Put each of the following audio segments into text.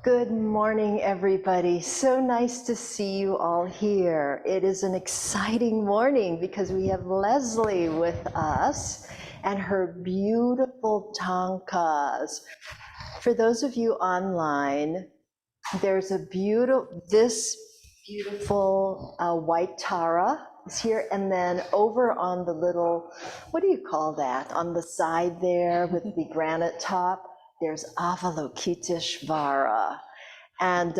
Good morning, everybody. So nice to see you all here. It is an exciting morning because we have Leslie with us and her beautiful thangkas. For those of you online, there's this beautiful white Tara is here, and then over on the little, what do you call that? On the side there with the granite top, there's Avalokiteshvara. And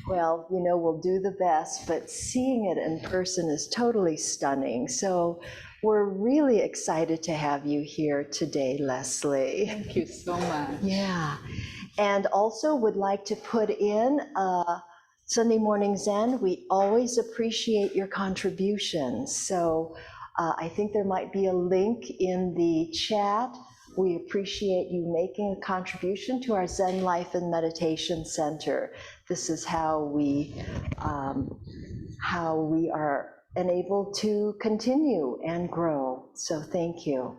well, you know, we'll do the best, but seeing it in person is totally stunning. So we're really excited to have you here today, Leslie. Thank you so much. Yeah. And also would like to put in Sunday Morning Zen. We always appreciate your contributions. So I think there might be a link in the chat. We appreciate you making a contribution to our Zen Life and Meditation Center. This is how we are enabled to continue and grow. So thank you.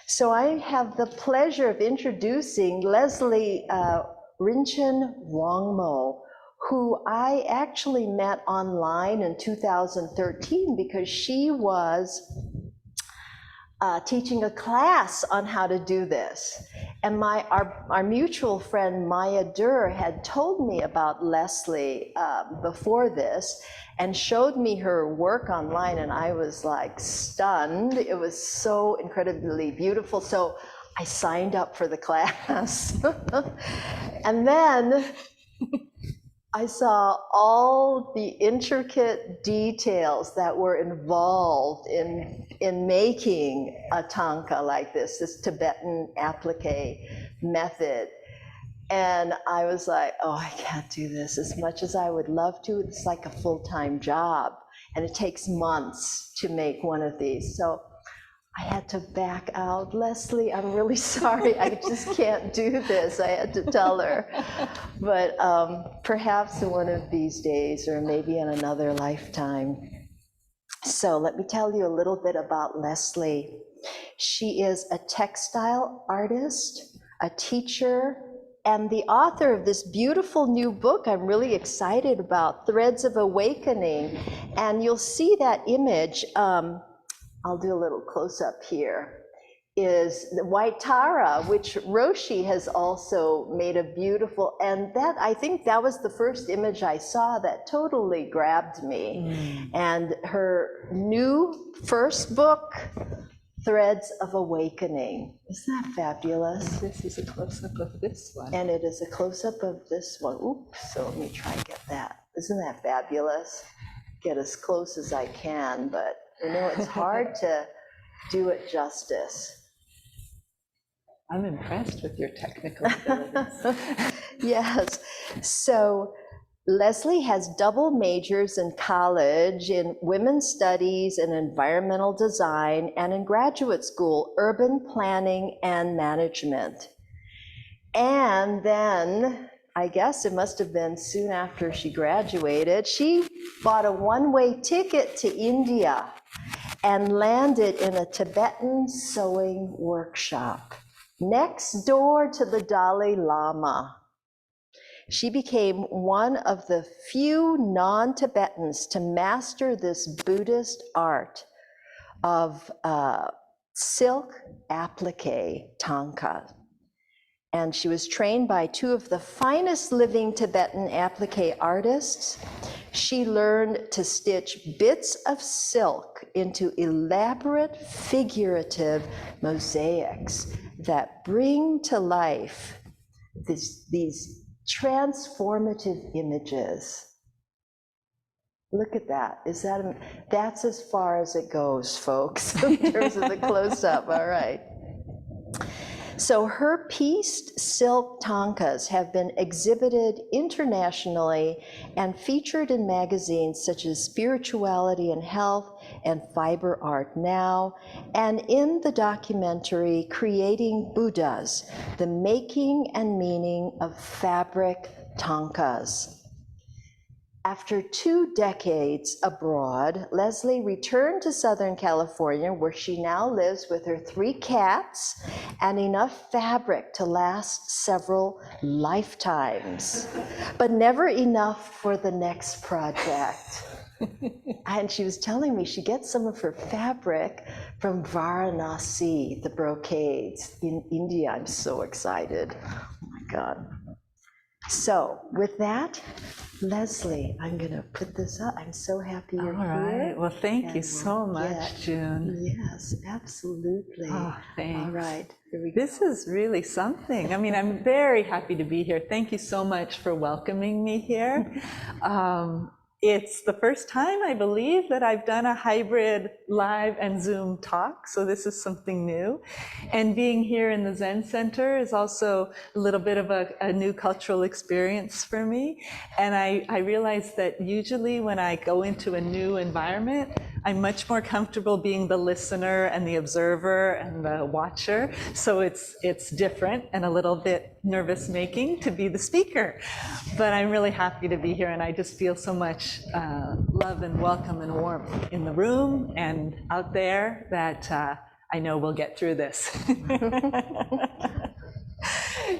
So I have the pleasure of introducing Leslie Rinchen-Wangmo, who I actually met online in 2013 because she was teaching a class on how to do this. And our mutual friend Maya Durr had told me about Leslie before this and showed me her work online, and I was like stunned. It was so incredibly beautiful. So I signed up for the class. And then I saw all the intricate details that were involved in making a thangka like this Tibetan appliqué method. And I was like, oh, I can't do this. As much as I would love to, it's like a full-time job. And it takes months to make one of these. So I had to back out. Leslie, I'm really sorry. I just can't do this. I had to tell her. But perhaps one of these days, or maybe in another lifetime. So let me tell you a little bit about Leslie. She is a textile artist, a teacher, and the author of this beautiful new book I'm really excited about, Threads of Awakening. And you'll see that image. I'll do a little close-up here, is the white Tara, which Roshi has also made a beautiful, and that, I think that was the first image I saw that totally grabbed me. And her new first book, Threads of Awakening. Isn't that fabulous? This is a close-up of this one. And it is a close-up of this one. Oops, so let me try and get that. Isn't that fabulous? Get as close as I can, but you know, it's hard to do it justice. I'm impressed with your technical abilities. Yes. So Leslie has double majors in college in women's studies and environmental design, and in graduate school, urban planning and management. And then, I guess it must have been soon after she graduated, she bought a one-way ticket to India and landed in a Tibetan sewing workshop next door to the Dalai Lama. She became one of the few non-Tibetans to master this Buddhist art of silk appliqué thangka. And she was trained by two of the finest living Tibetan appliqué artists. She learned to stitch bits of silk into elaborate figurative mosaics that bring to life these transformative images. Look at that. That's as far as it goes, folks, in terms of the close-up. All right. So her pieced silk thangkas have been exhibited internationally and featured in magazines such as Spirituality and Health and Fiber Art Now, and in the documentary Creating Buddhas, The Making and Meaning of Fabric Thangkas. After 2 decades abroad, Leslie returned to Southern California, where she now lives with her 3 cats and enough fabric to last several lifetimes, but never enough for the next project. And she was telling me she gets some of her fabric from Varanasi, the brocades in India. I'm so excited. Oh my God. So with that, Leslie, I'm going to put this up. I'm so happy you're All right. here. Well, thank you so much, June. Yes, absolutely. Oh, thanks. All right, here we go. This is really something. I mean, I'm very happy to be here. Thank you so much for welcoming me here. It's the first time, I believe, that I've done a hybrid live and Zoom talk, so this is something new. And being here in the Zen Center is also a little bit of a new cultural experience for me. And I realized that usually when I go into a new environment, I'm much more comfortable being the listener and the observer and the watcher. So it's different and a little bit nervous-making to be the speaker. But I'm really happy to be here, and I just feel so much love and welcome and warmth in the room and out there that I know we'll get through this.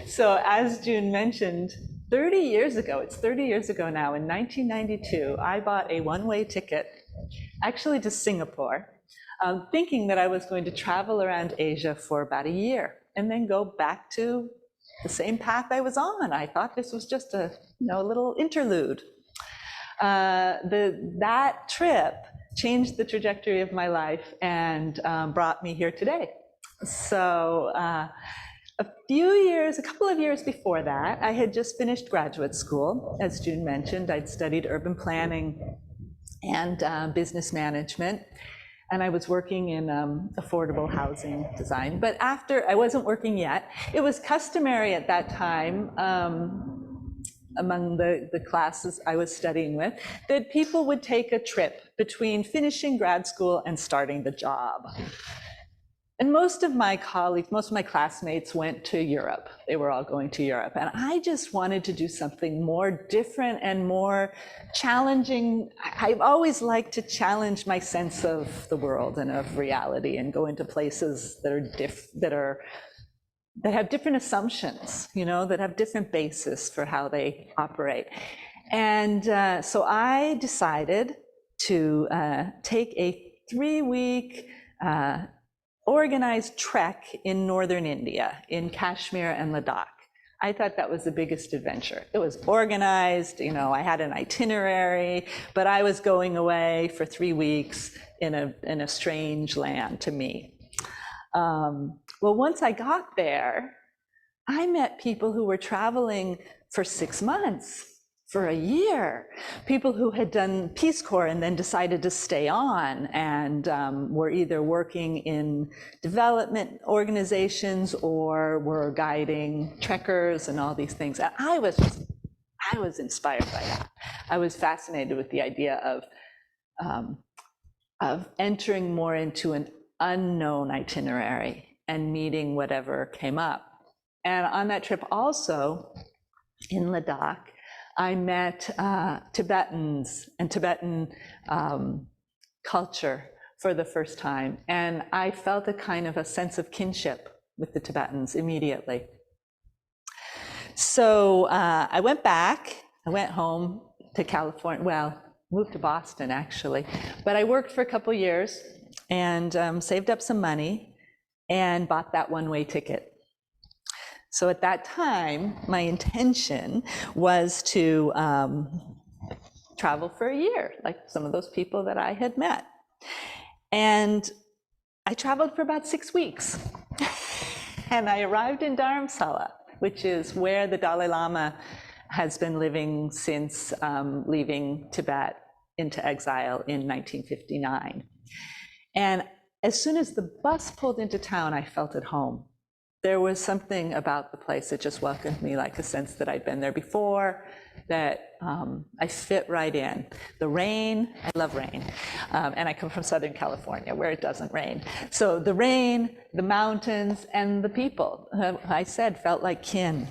So as June mentioned, 30 years ago, it's 30 years ago now, in 1992, I bought a one-way ticket actually to Singapore, thinking that I was going to travel around Asia for about a year and then go back to the same path I was on. I thought this was just a little interlude. That trip changed the trajectory of my life and brought me here today. So a couple of years before that, I had just finished graduate school. As June mentioned, I'd studied urban planning and business management, and I was working in affordable housing design. But after, I wasn't working yet. It was customary at that time, among the classes I was studying with, that people would take a trip between finishing grad school and starting the job. And most of my colleagues, most of my classmates went to Europe. They were all going to Europe. And I just wanted to do something more different and more challenging. I've always liked to challenge my sense of the world and of reality and go into places that have different assumptions, that have different basis for how they operate. And so I decided to take a 3-week organized trek in northern India, in Kashmir and Ladakh. I thought that was the biggest adventure. It was organized, I had an itinerary, but I was going away for 3 weeks in a strange land to me. Well, once I got there, I met people who were traveling for 6 months, for a year, people who had done Peace Corps and then decided to stay on and were either working in development organizations or were guiding trekkers and all these things. And I was inspired by that. I was fascinated with the idea of entering more into an unknown itinerary and meeting whatever came up. And on that trip also, in Ladakh, I met Tibetans and Tibetan culture for the first time. And I felt a kind of a sense of kinship with the Tibetans immediately. So I went back, I went home to California, well, moved to Boston actually, but I worked for a couple years and saved up some money and bought that one-way ticket. So at that time, my intention was to travel for a year, like some of those people that I had met. And I traveled for about 6 weeks. And I arrived in Dharamsala, which is where the Dalai Lama has been living since leaving Tibet into exile in 1959. And as soon as the bus pulled into town, I felt at home. There was something about the place that just welcomed me, like a sense that I'd been there before, that I fit right in. The rain, I love rain, and I come from Southern California where it doesn't rain. So the rain, the mountains, and the people, I said, felt like kin.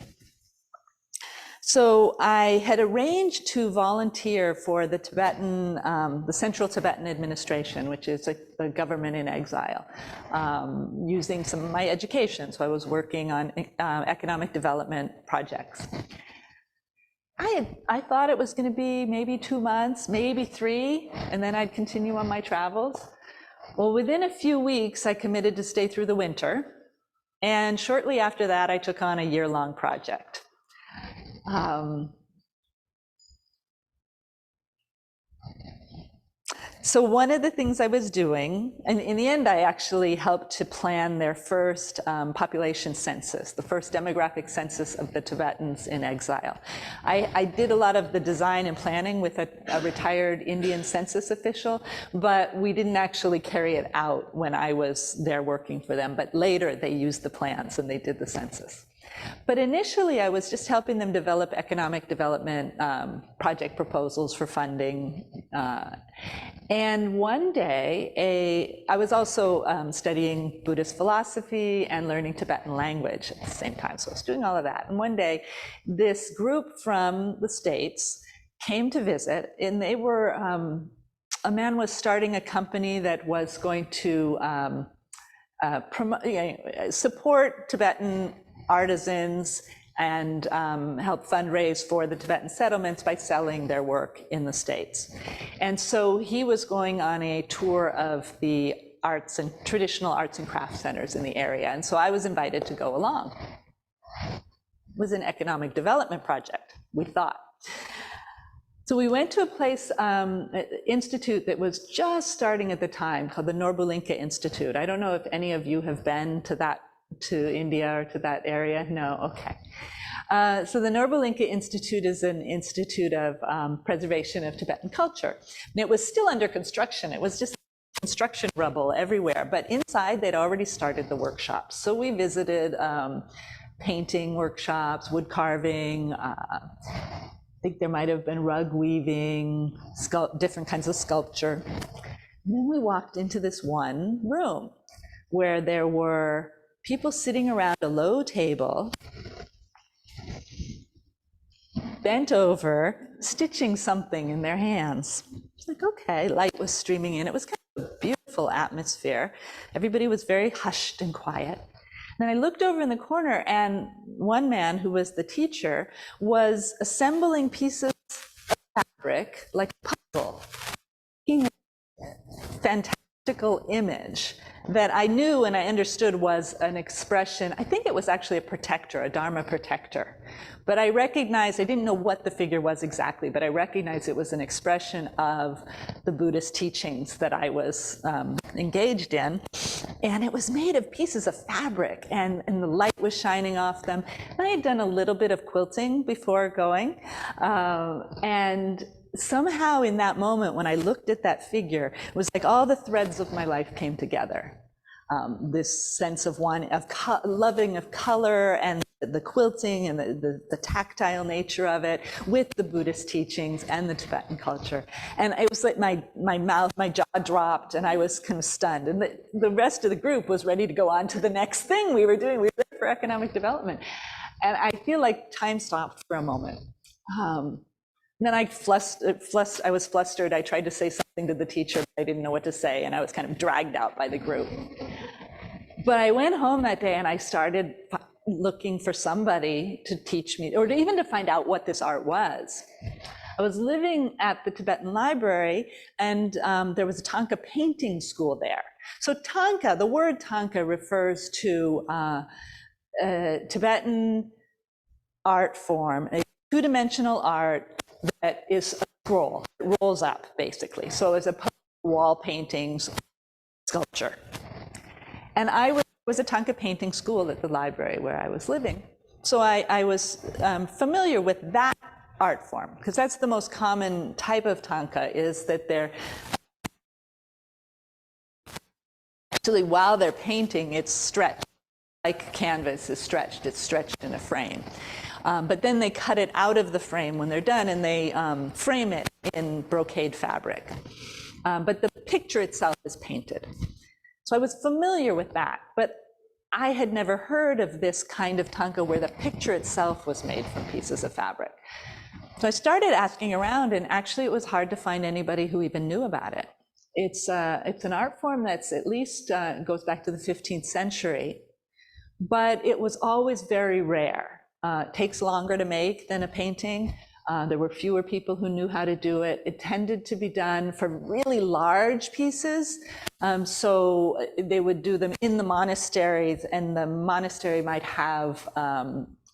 So I had arranged to volunteer for the Tibetan, the Central Tibetan Administration, which is the government in exile, using some of my education. So I was working on economic development projects. I thought it was going to be maybe 2 months, maybe 3, and then I'd continue on my travels. Well, within a few weeks, I committed to stay through the winter. And shortly after that, I took on a year-long project. So one of the things I was doing, and in the end, I actually helped to plan their first population census, the first demographic census of the Tibetans in exile. I did a lot of the design and planning with a retired Indian census official, but we didn't actually carry it out when I was there working for them. But later, they used the plans and they did the census. But initially, I was just helping them develop economic development project proposals for funding. And one day, I was also studying Buddhist philosophy and learning Tibetan language at the same time. So I was doing all of that. And one day, this group from the States came to visit, and they were, a man was starting a company that was going to support Tibetan artisans and help fundraise for the Tibetan settlements by selling their work in the States. And so he was going on a tour of the traditional arts and crafts centers in the area. And so I was invited to go along. It was an economic development project, we thought. So we went to a place, an institute that was just starting at the time called the Norbulinka Institute. I don't know if any of you have been to India or to that area? No, okay. So the Norbulinka Institute is an institute of preservation of Tibetan culture. And it was still under construction. It was just construction rubble everywhere, but inside they'd already started the workshops. So we visited painting workshops, wood carving, I think there might have been rug weaving, different kinds of sculpture. And then we walked into this one room where there were people sitting around a low table, bent over, stitching something in their hands. It's like, okay, light was streaming in. It was kind of a beautiful atmosphere. Everybody was very hushed and quiet. Then I looked over in the corner, and one man who was the teacher was assembling pieces of fabric like a puzzle. He made a fantastical image that I knew and I understood was an expression. I think it was actually a protector, a Dharma protector. But I recognized, I didn't know what the figure was exactly, but I recognized it was an expression of the Buddhist teachings that I was engaged in. And it was made of pieces of fabric, and the light was shining off them. And I had done a little bit of quilting before going. And somehow in that moment, when I looked at that figure, it was like all the threads of my life came together. This sense of loving of color and the quilting and the tactile nature of it with the Buddhist teachings and the Tibetan culture. And it was like my jaw dropped, and I was kind of stunned. And the rest of the group was ready to go on to the next thing we were doing. We were there for economic development. And I feel like time stopped for a moment. And then I was flustered. I tried to say something to the teacher, but I didn't know what to say, and I was kind of dragged out by the group. But I went home that day and I started looking for somebody to teach me, or even to find out what this art was. I was living at the Tibetan library, and there was a thangka painting school there. So thangka, the word thangka refers to Tibetan art form, a two-dimensional art that is a scroll. It rolls up, basically. So as opposed to wall paintings, sculpture. And I was a thangka painting school at the library where I was living. So I was familiar with that art form, because that's the most common type of thangka, is that they're actually, while they're painting, it's stretched, like canvas is stretched. It's stretched in a frame. But then they cut it out of the frame when they're done, and they frame it in brocade fabric. But the picture itself is painted. So I was familiar with that, but I had never heard of this kind of thangka where the picture itself was made from pieces of fabric. So I started asking around, and actually it was hard to find anybody who even knew about it. It's an art form that's at least goes back to the 15th century, but it was always very rare. It takes longer to make than a painting. There were fewer people who knew how to do it. It tended to be done for really large pieces. So they would do them in the monasteries, and the monastery might have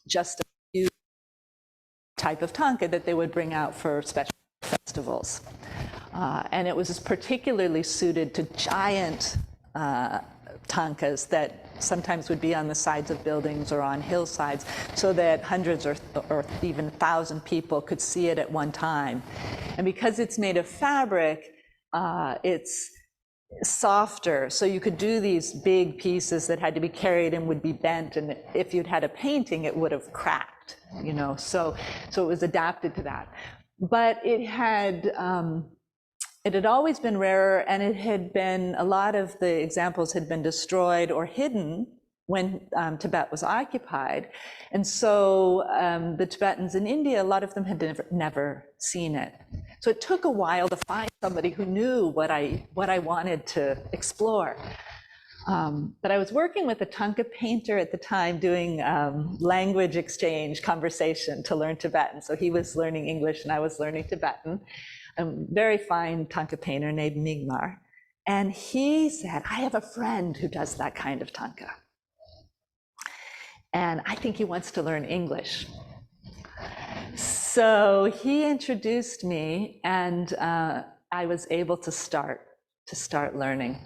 just a few type of thangka that they would bring out for special festivals. And it was particularly suited to giant thangkas that sometimes would be on the sides of buildings or on hillsides, so that hundreds or even 1,000 people could see it at one time. And because it's made of fabric, it's softer, so you could do these big pieces that had to be carried and would be bent, and if you'd had a painting, it would have cracked, you know, so it was adapted to that. But it had always been rarer, and it had been, a lot of the examples had been destroyed or hidden when Tibet was occupied. And so the Tibetans in India, a lot of them had never seen it. So it took a while to find somebody who knew what I wanted to explore. But I was working with a thangka painter at the time, doing language exchange conversation to learn Tibetan. So he was learning English and I was learning Tibetan. A very fine thangka painter named Migmar. And he said, I have a friend who does that kind of thangka. And I think he wants to learn English. So he introduced me, and I was able to start learning.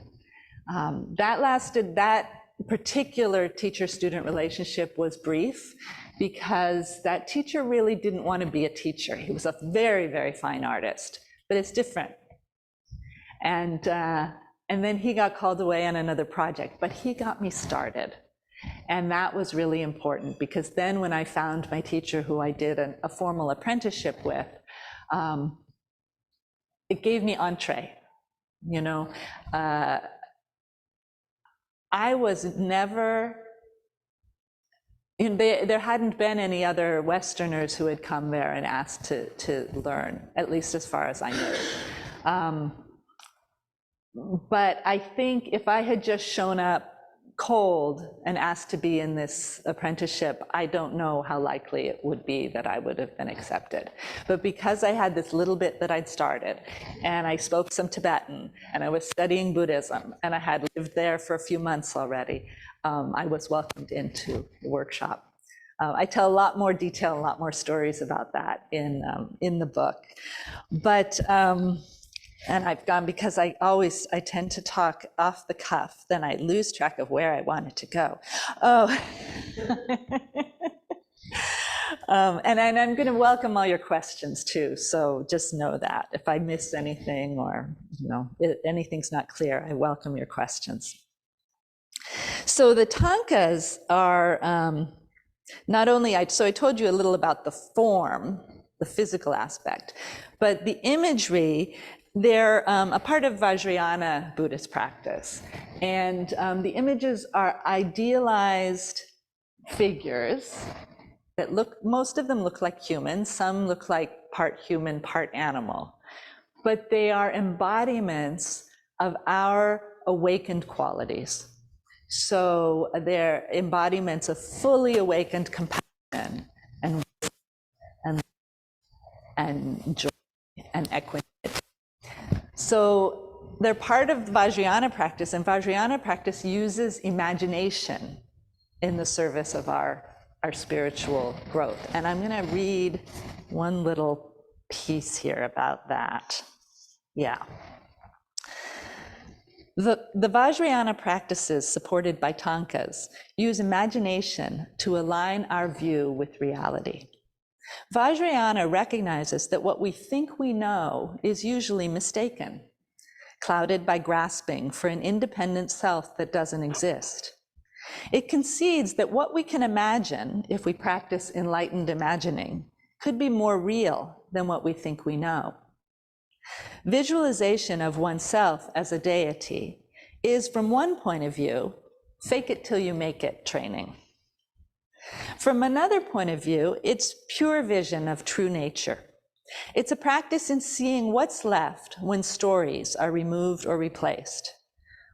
That particular teacher-student relationship was brief, because that teacher really didn't want to be a teacher. He was a very, very fine artist, but it's different. And then he got called away on another project, but he got me started. And that was really important, because then when I found my teacher, who I did a formal apprenticeship with, it gave me entree, you know. I was never, you know, there hadn't been any other Westerners who had come there and asked to learn, at least as far as I knew. But I think if I had just shown up cold and asked to be in this apprenticeship, I don't know how likely it would be that I would have been accepted. But because I had this little bit that I'd started, and I spoke some Tibetan, and I was studying Buddhism, and I had lived there for a few months already, I was welcomed into the workshop. I tell a lot more detail, a lot more stories about that in the book. But and I've gone, because I tend to talk off the cuff, then I lose track of where I wanted to go. Oh. And I'm going to welcome all your questions too, so just know that. If I miss anything, or anything's not clear, I welcome your questions. So the thangkas are not only, so I told you a little about the form, the physical aspect, but the imagery. They're a part of Vajrayana Buddhist practice. And the images are idealized figures that most of them look like humans, some look like part human, part animal. But they are embodiments of our awakened qualities. So they're embodiments of fully awakened compassion and joy and equanimity. So they're part of Vajrayana practice, and Vajrayana practice uses imagination in the service of our spiritual growth. And I'm going to read one little piece here about that. Yeah. The Vajrayana practices supported by thangkas use imagination to align our view with reality. Vajrayana recognizes that what we think we know is usually mistaken, clouded by grasping for an independent self that doesn't exist. It concedes that what we can imagine, if we practice enlightened imagining, could be more real than what we think we know. Visualization of oneself as a deity is, from one point of view, fake it till you make it training. From another point of view, it's pure vision of true nature. It's a practice in seeing what's left when stories are removed or replaced.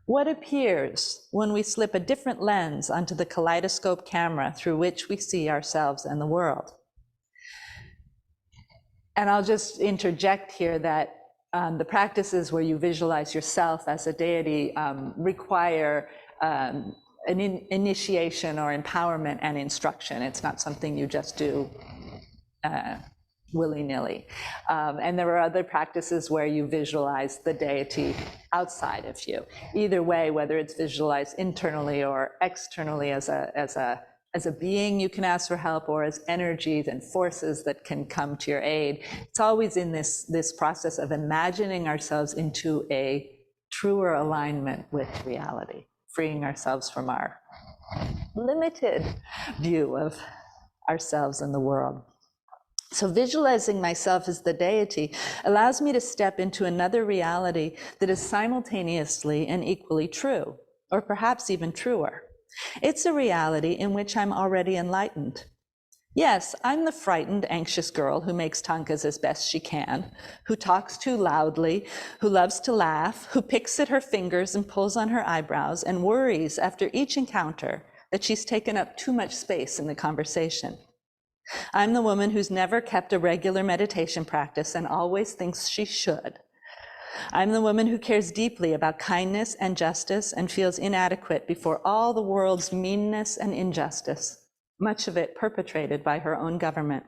What appears when we slip a different lens onto the kaleidoscope camera through which we see ourselves and the world. And I'll just interject here that the practices where you visualize yourself as a deity require an initiation or empowerment and instruction. It's not something you just do willy-nilly. And there are other practices where you visualize the deity outside of you. Either way, whether it's visualized internally or externally as a being you can ask for help, or as energies and forces that can come to your aid, it's always in this process of imagining ourselves into a truer alignment with reality, freeing ourselves from our limited view of ourselves and the world. So visualizing myself as the deity allows me to step into another reality that is simultaneously and equally true, or perhaps even truer. It's a reality in which I'm already enlightened. Yes, I'm the frightened, anxious girl who makes thangkas as best she can, who talks too loudly, who loves to laugh, who picks at her fingers and pulls on her eyebrows and worries after each encounter that she's taken up too much space in the conversation. I'm the woman who's never kept a regular meditation practice and always thinks she should. I'm the woman who cares deeply about kindness and justice and feels inadequate before all the world's meanness and injustice, much of it perpetrated by her own government.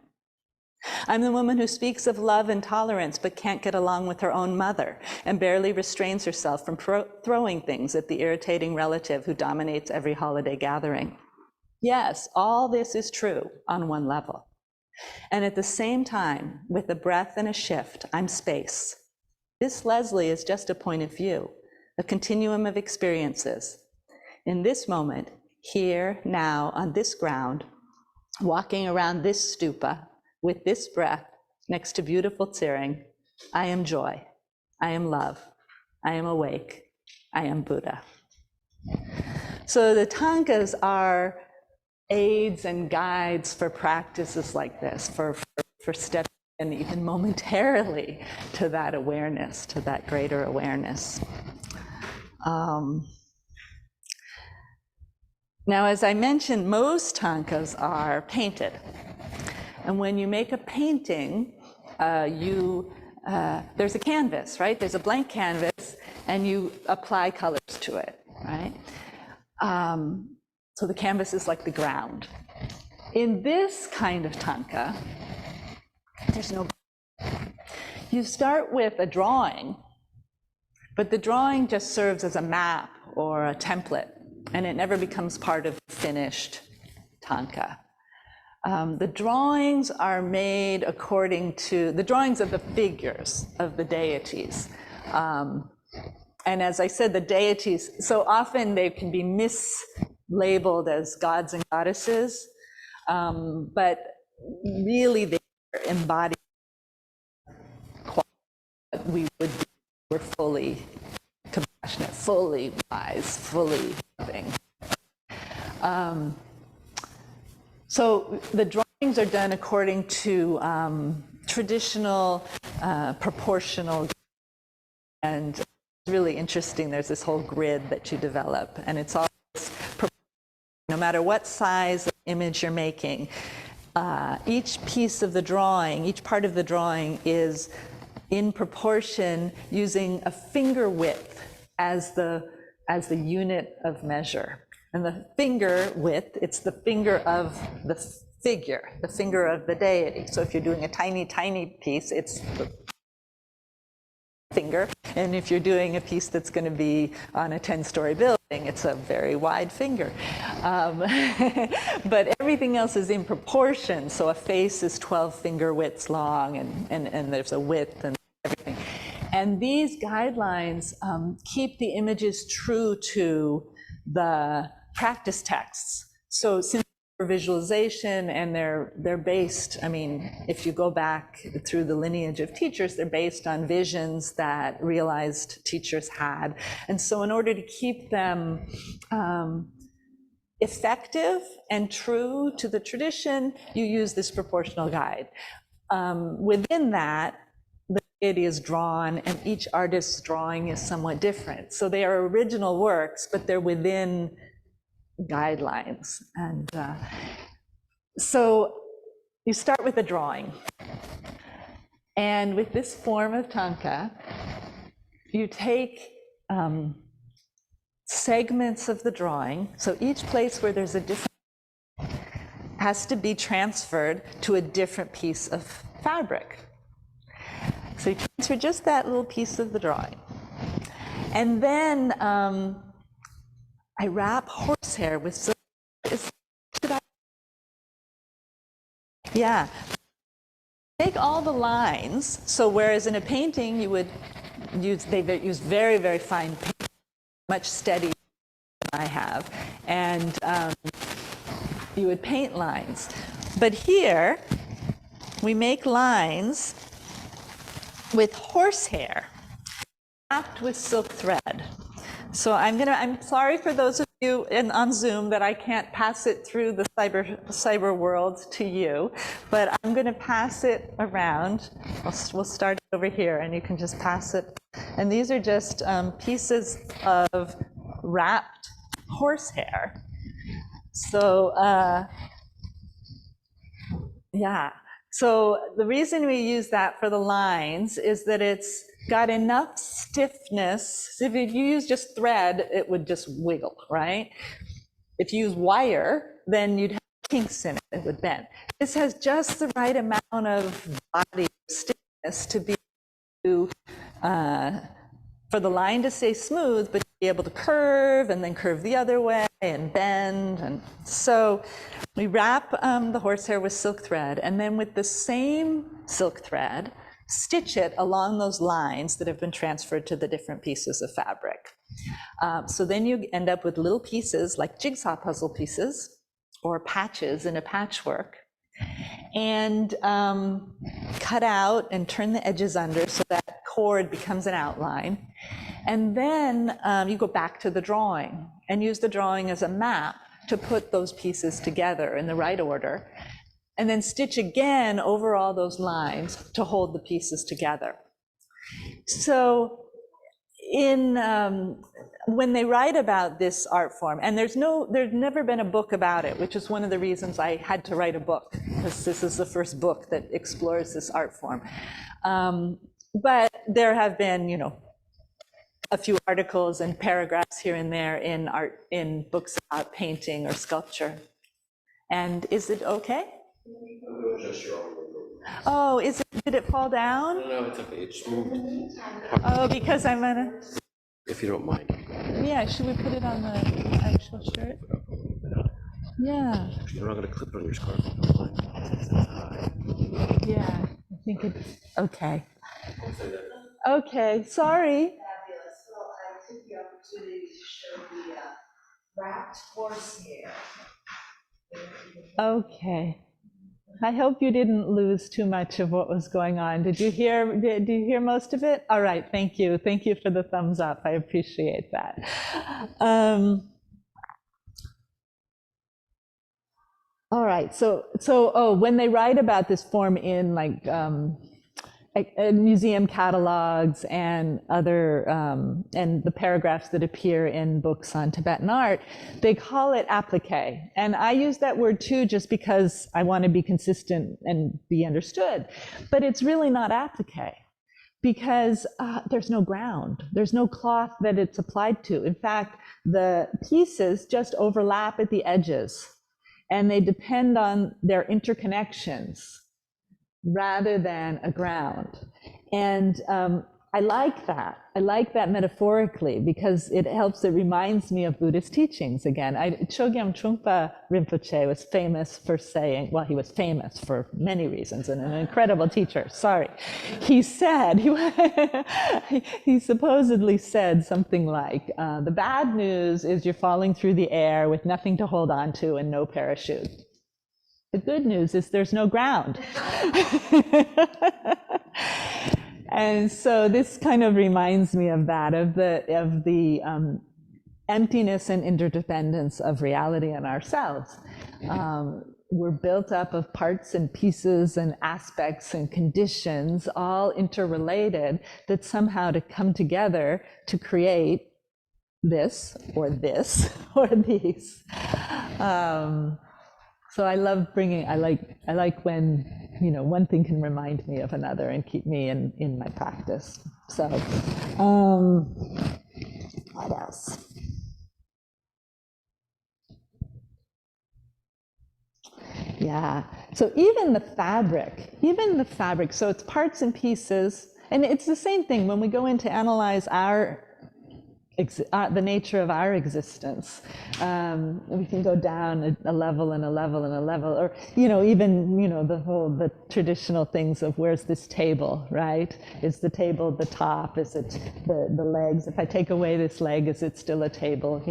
I'm the woman who speaks of love and tolerance but can't get along with her own mother and barely restrains herself from throwing things at the irritating relative who dominates every holiday gathering. Yes, all this is true on one level. And at the same time, with a breath and a shift, I'm space. This, Leslie, is just a point of view, a continuum of experiences. In this moment, here, now, on this ground, walking around this stupa, with this breath, next to beautiful Tsering, I am joy, I am love, I am awake, I am Buddha. So the Thangkas are aids and guides for practices like this, for stepping in even momentarily to that awareness, to that greater awareness. Now, as I mentioned, most thangkas are painted. And when you make a painting, there's a canvas, right? There's a blank canvas, and you apply colors to it, right? So the canvas is like the ground. In this kind of thangka, there's no. You start with a drawing, but the drawing just serves as a map or a template, and it never becomes part of the finished thangka. The drawings are made according to the drawings of the figures of the deities. And as I said, the deities, so often they can be mislabeled as gods and goddesses, but really they embody what we would be. We're fully compassionate, fully wise, fully loving. So the drawings are done according to traditional proportional, and it's really interesting. There's this whole grid that you develop, and it's all no matter what size of image you're making, each piece of the drawing, each part of the drawing is in proportion using a finger width as the unit of measure. And the finger width, it's the finger of the figure, the finger of the deity. So if you're doing a tiny, tiny piece, it's the finger. And if you're doing a piece that's going to be on a 10-story building, it's a very wide finger. But everything else is in proportion. So a face is 12 finger widths long, and there's a width and everything. And these guidelines keep the images true to the practice texts. So since they're visualization and they're based, I mean, if you go back through the lineage of teachers, they're based on visions that realized teachers had. And so in order to keep them effective and true to the tradition, you use this proportional guide. Within that, the deity is drawn, and each artist's drawing is somewhat different. So they are original works, but they're within guidelines. And so you start with a drawing. And with this form of thangka, you take segments of the drawing. So each place where there's a different has to be transferred to a different piece of fabric. So you transfer just that little piece of the drawing. And then I wrap horsehair with silk. Yeah. Take all the lines. So whereas in a painting you would use, they use very, very fine paint, much steadier than I have. And you would paint lines. But here, we make lines with horsehair wrapped with silk thread. So I'm sorry for those of you on Zoom that I can't pass it through the cyber world to you, but I'm going to pass it around. We'll start over here, and you can just pass it. And these are just pieces of wrapped horsehair. So yeah. So the reason we use that for the lines is that it's got enough stiffness. So if you use just thread, it would just wiggle, right? If you use wire, then you'd have kinks in it, it would bend. This has just the right amount of body stiffness to be for the line to stay smooth, but be able to curve and then curve the other way and bend. And so we wrap the horsehair with silk thread, and then with the same silk thread, stitch it along those lines that have been transferred to the different pieces of fabric. So then you end up with little pieces like jigsaw puzzle pieces or patches in a patchwork, and cut out and turn the edges under so that cord becomes an outline. And then you go back to the drawing and use the drawing as a map to put those pieces together in the right order, and then stitch again over all those lines to hold the pieces together. So when they write about this art form, and there's never been a book about it, which is one of the reasons I had to write a book, because this is the first book that explores this art form. But there have been, a few articles and paragraphs here and there in books about painting or sculpture. And is it okay? Oh, did it fall down? No, it's okay. It just moved. Oh, because I'm gonna. If you don't mind. Yeah, should we put it on the actual shirt? Yeah. You're not going to clip it on your scarf. If you don't mind. Yeah, I think it's okay. Okay, sorry. Fabulous. Well, I took the opportunity to show the wrapped horsehair. Okay. I hope you didn't lose too much of what was going on. Did you hear most of it? All right, thank you. Thank you for the thumbs up. I appreciate that. All right, so when they write about this form in like museum catalogs and other, and the paragraphs that appear in books on Tibetan art, they call it appliqué. And I use that word too, just because I want to be consistent and be understood. But it's really not appliqué, because there's no ground. There's no cloth that it's applied to. In fact, the pieces just overlap at the edges, and they depend on their interconnections rather than a ground. And I like that. I like that metaphorically, because it reminds me of Buddhist teachings again. Chogyam Trungpa Rinpoche was famous for saying, well, he was famous for many reasons and an incredible teacher, sorry. He said, he supposedly said something like, the bad news is you're falling through the air with nothing to hold on to and no parachute. The good news is there's no ground. And so this kind of reminds me of that, of the emptiness and interdependence of reality and ourselves. We're built up of parts and pieces and aspects and conditions, all interrelated, that somehow to come together to create this or these. So I love bringing, I like when, one thing can remind me of another and keep me in my practice. So, what else? Yeah, so even the fabric, so it's parts and pieces, and it's the same thing when we go in to analyze the nature of our existence. We can go down a level and a level and a level, or even the traditional things of where's this table, right? Is the table the top? Is it the legs? If I take away this leg, is it still a table?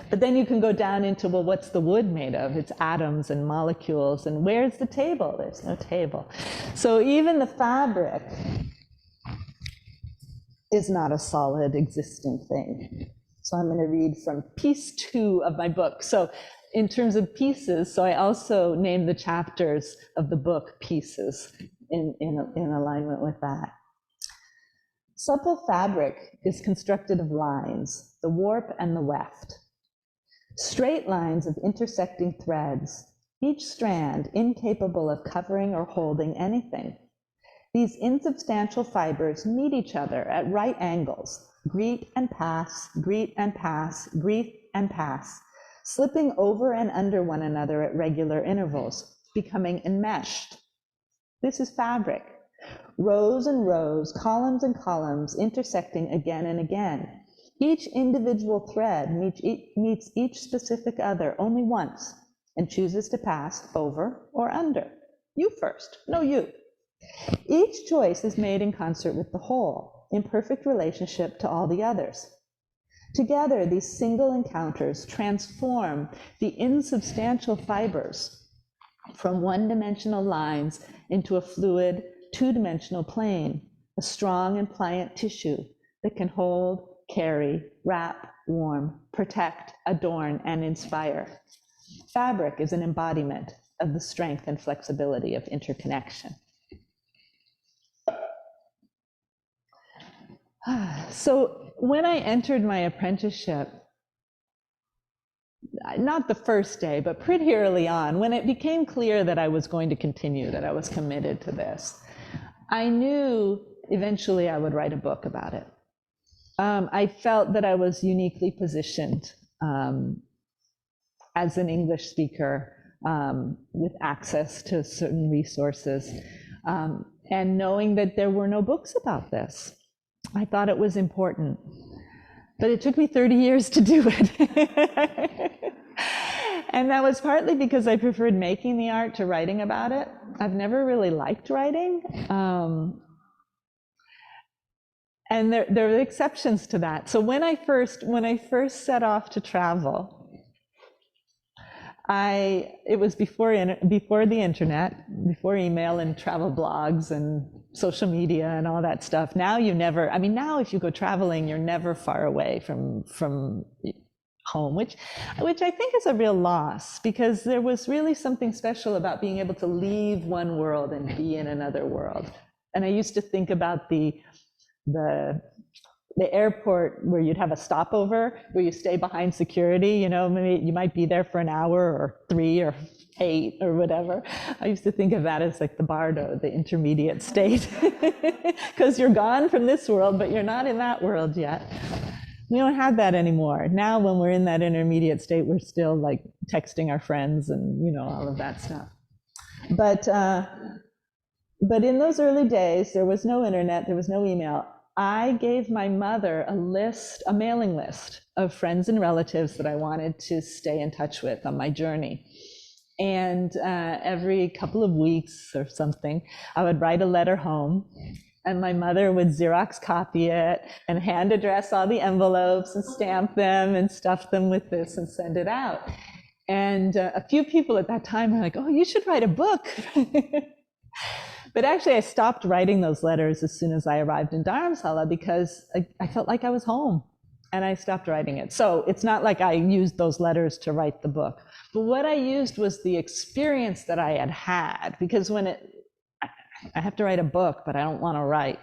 But then you can go down into, well, what's the wood made of? It's atoms and molecules, and where's the table? There's no table. So even the fabric is not a solid existing thing. So I'm going to read from piece 2 of my book. So in terms of pieces, so I also named the chapters of the book pieces in alignment with that. Supple fabric is constructed of lines, the warp and the weft. Straight lines of intersecting threads, each strand incapable of covering or holding anything. These insubstantial fibers meet each other at right angles, greet and pass, greet and pass, greet and pass, slipping over and under one another at regular intervals, becoming enmeshed. This is fabric. Rows and rows, columns and columns, intersecting again and again. Each individual thread meets each specific other only once and chooses to pass over or under. You first, no you. Each choice is made in concert with the whole, in perfect relationship to all the others. Together, these single encounters transform the insubstantial fibers from one-dimensional lines into a fluid, two-dimensional plane, a strong and pliant tissue that can hold, carry, wrap, warm, protect, adorn, and inspire. Fabric is an embodiment of the strength and flexibility of interconnection. So when I entered my apprenticeship, not the first day, but pretty early on, when it became clear that I was going to continue, that I was committed to this, I knew eventually I would write a book about it. I felt that I was uniquely positioned as an English speaker with access to certain resources, and knowing that there were no books about this. I thought it was important, but it took me 30 years to do it. And that was partly because I preferred making the art to writing about it. I've never really liked writing. And there are exceptions to that. So when I first set off to travel, it was before the internet, before email and travel blogs and social media and all that stuff. Now now if you go traveling, you're never far away from home, which I think is a real loss, because there was really something special about being able to leave one world and be in another world. And I used to think about the airport where you'd have a stopover, where you stay behind security, maybe you might be there for an hour or 3 or 8 or whatever. I used to think of that as like the bardo, the intermediate state, because you're gone from this world, but you're not in that world yet. We don't have that anymore. Now when we're in that intermediate state, we're still like texting our friends and all of that stuff. But in those early days, there was no internet, there was no email. I gave my mother a mailing list of friends and relatives that I wanted to stay in touch with on my journey. And every couple of weeks or something, I would write a letter home, and my mother would Xerox copy it and hand address all the envelopes and stamp them and stuff them with this and send it out. And a few people at that time were like, oh, you should write a book. But actually, I stopped writing those letters as soon as I arrived in Dharamsala, because I felt like I was home. and I stopped writing it. So it's not like I used those letters to write the book, but what I used was the experience that I had had, because when I have to write a book, but I don't want to write.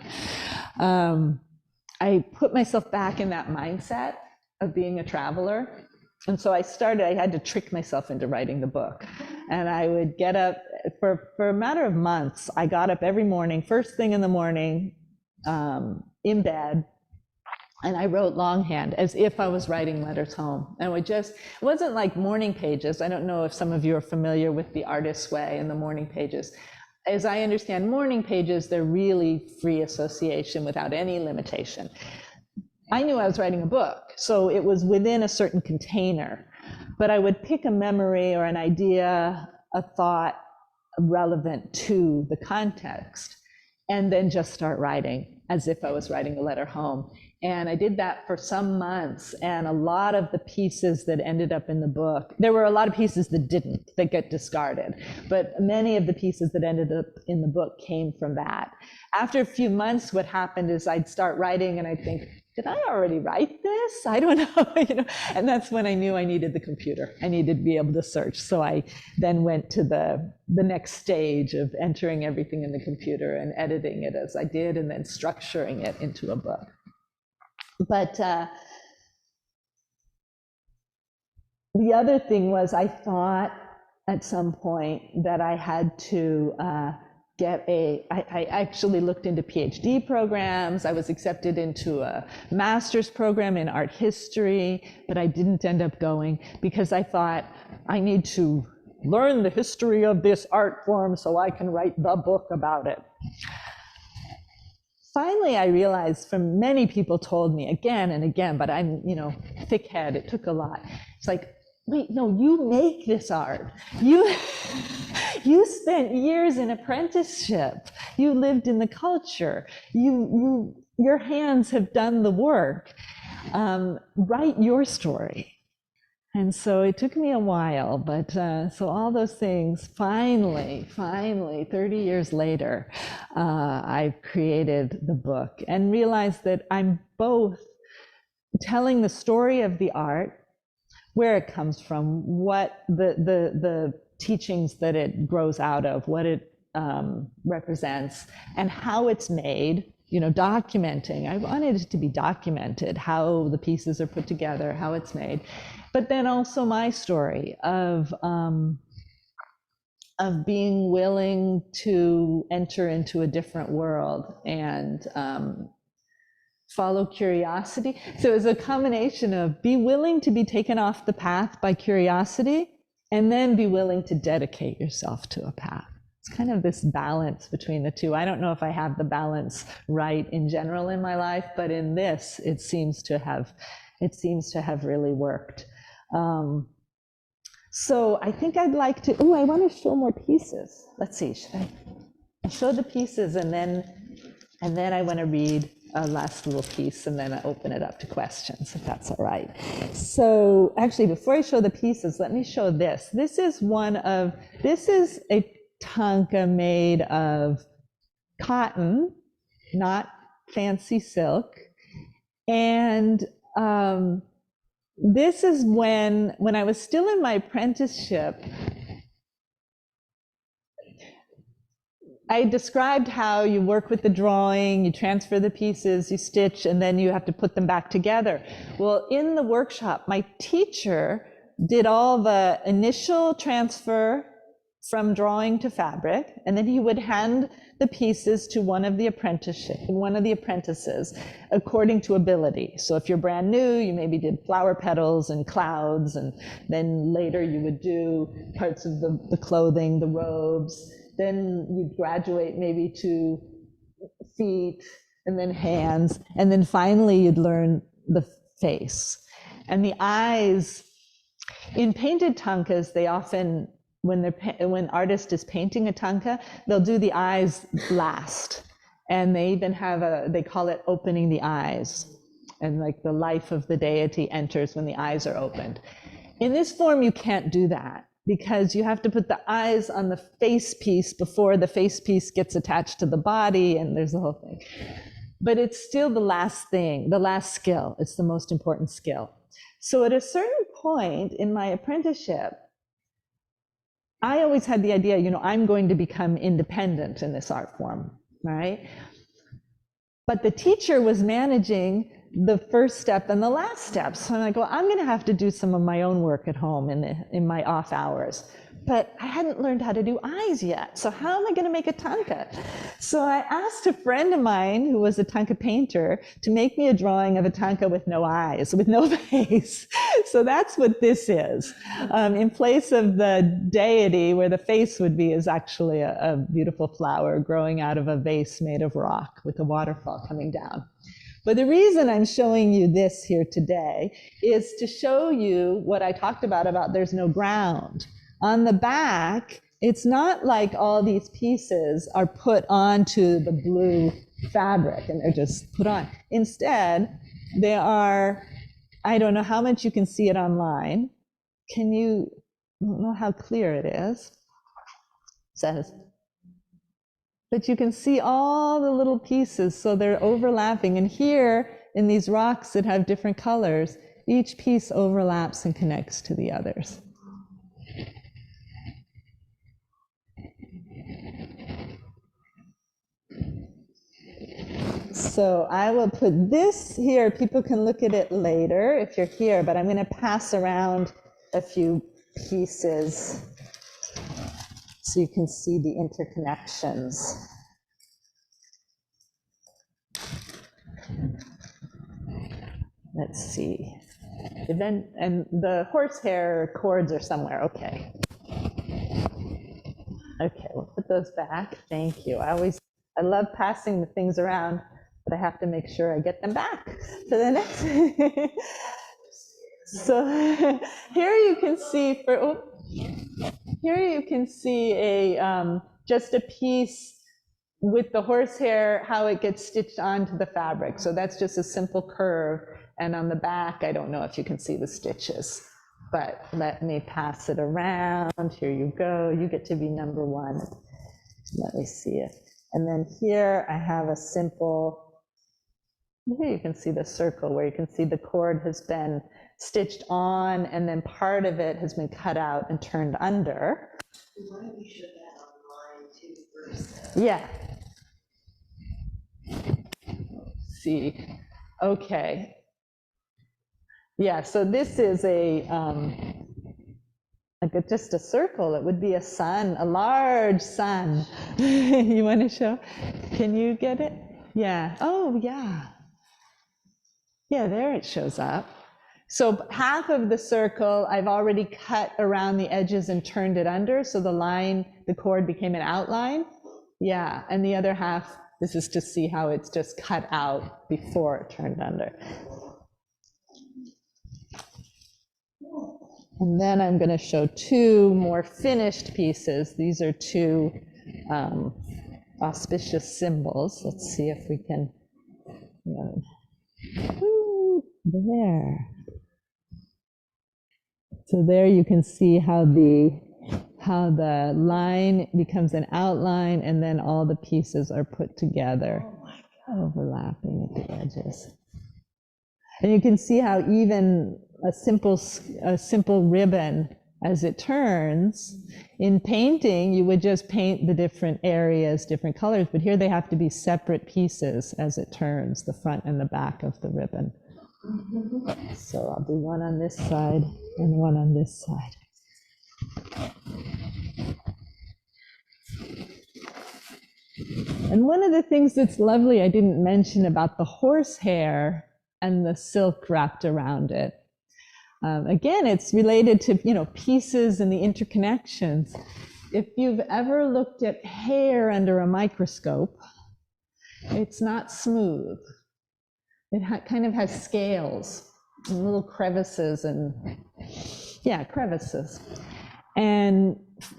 I put myself back in that mindset of being a traveler. And so I had to trick myself into writing the book. And I would get up, for a matter of months, I got up every morning, first thing in the morning, in bed, and I wrote longhand as if I was writing letters home. And it wasn't like morning pages. I don't know if some of you are familiar with the artist's way and the morning pages. As I understand morning pages, they're really free association without any limitation. I knew I was writing a book, so it was within a certain container, but I would pick a memory or an idea, a thought relevant to the context, and then just start writing as if I was writing a letter home. And I did that for some months, and a lot of the pieces that ended up in the book, there were a lot of pieces that get discarded, but many of the pieces that ended up in the book came from that. After a few months, what happened is I'd start writing and I'd think, did I already write this? I don't know, and that's when I knew I needed the computer. I needed to be able to search. So I then went to the next stage of entering everything in the computer and editing it as I did, and then structuring it into a book. But the other thing was, I thought at some point that I had to I actually looked into PhD programs. I was accepted into a master's program in art history, but I didn't end up going because I thought I need to learn the history of this art form so I can write the book about it. Finally, I realized, from many people told me again and again, but I'm, thick head, it took a lot. It's like, wait, no, you make this art. You spent years in apprenticeship. You lived in the culture. Your hands have done the work. Write your story. And so it took me a while, but so all those things, finally, 30 years later, I created the book and realized that I'm both telling the story of the art, where it comes from, what the teachings that it grows out of, what it represents, and how it's made, documenting. I wanted it to be documented, how the pieces are put together, how it's made. But then also my story of being willing to enter into a different world and follow curiosity. So it's a combination of be willing to be taken off the path by curiosity, and then be willing to dedicate yourself to a path. It's kind of this balance between the two. I don't know if I have the balance right in general in my life, but in this, it seems to have really worked. So I think I'd like to, I want to show more pieces. Let's see, should I show the pieces and then I want to read a last little piece and then I open it up to questions, if that's all right. So actually, before I show the pieces, let me show this. This is a thangka made of cotton, not fancy silk. And this is when I was still in my apprenticeship, I described how you work with the drawing, you transfer the pieces, you stitch, and then you have to put them back together. Well, in the workshop, my teacher did all the initial transfer from drawing to fabric, and then he would hand the pieces to one of the apprentices according to ability. So if you're brand new, you maybe did flower petals and clouds, and then later you would do parts of the clothing, the robes. Then you'd graduate maybe to feet, and then hands, and then finally you'd learn the face. And the eyes, in painted thangkas, they often, when artist is painting a thangka, they'll do the eyes last. And they even they call it opening the eyes. And like the life of the deity enters when the eyes are opened. In this form, you can't do that, because you have to put the eyes on the face piece before the face piece gets attached to the body, and there's the whole thing. but it's still the last thing, the last skill. It's the most important skill. So at a certain point in my apprenticeship, I always had the idea, I'm going to become independent in this art form, right? But the teacher was managing the first step and the last step. So I'm like, well, I'm going to have to do some of my own work at home in my off hours. But I hadn't learned how to do eyes yet. So how am I going to make a thangka? So I asked a friend of mine who was a thangka painter to make me a drawing of a thangka with no eyes, with no face. So that's what this is. In place of the deity where the face would be is actually a beautiful flower growing out of a vase made of rock with a waterfall coming down. But the reason I'm showing you this here today is to show you what I talked about there's no ground. On the back, it's not like all these pieces are put onto the blue fabric and they're just put on. Instead, they are, I don't know how much you can see it online. I don't know how clear it is. It says, but you can see all the little pieces, so they're overlapping. And here, in these rocks that have different colors, each piece overlaps and connects to the others. So I will put this here. People can look at it later if you're here, but I'm going to pass around a few pieces so you can see the interconnections. Let's see. And the horsehair cords are somewhere. Okay. Okay, we'll put those back. Thank you. I love passing the things around, but I have to make sure I get them back to the next. So here you can see just a piece with the horsehair, how it gets stitched onto the fabric. So that's just a simple curve. And on the back, I don't know if you can see the stitches, but let me pass it around. Here you go. You get to be number one. Let me see it. And then here I have a simple, here you can see the circle where you can see the cord has been stitched on and then part of it has been cut out and turned under. Why don't you show that online too first? Yeah. Let's see. Okay. Yeah, so this is just a circle. It would be a sun, a large sun. You want to show? Can you get it? Yeah. Oh, yeah. Yeah, there it shows up. So half of the circle I've already cut around the edges and turned it under, so the cord became an outline. Yeah, and the other half, this is to see how it's just cut out before it turned under. And then I'm going to show two more finished pieces. These are two auspicious symbols. Let's see if we can, there. So there you can see how the line becomes an outline and then all the pieces are put together, overlapping at the edges. And you can see how even a simple ribbon, as it turns, in painting, you would just paint the different areas, different colors, but here they have to be separate pieces as it turns, the front and the back of the ribbon. So I'll do one on this side and one on this side. And one of the things that's lovely I didn't mention about the horsehair and the silk wrapped around it. Again, it's related to, pieces and the interconnections. If you've ever looked at hair under a microscope, it's not smooth. It kind of has scales and little crevices crevices. And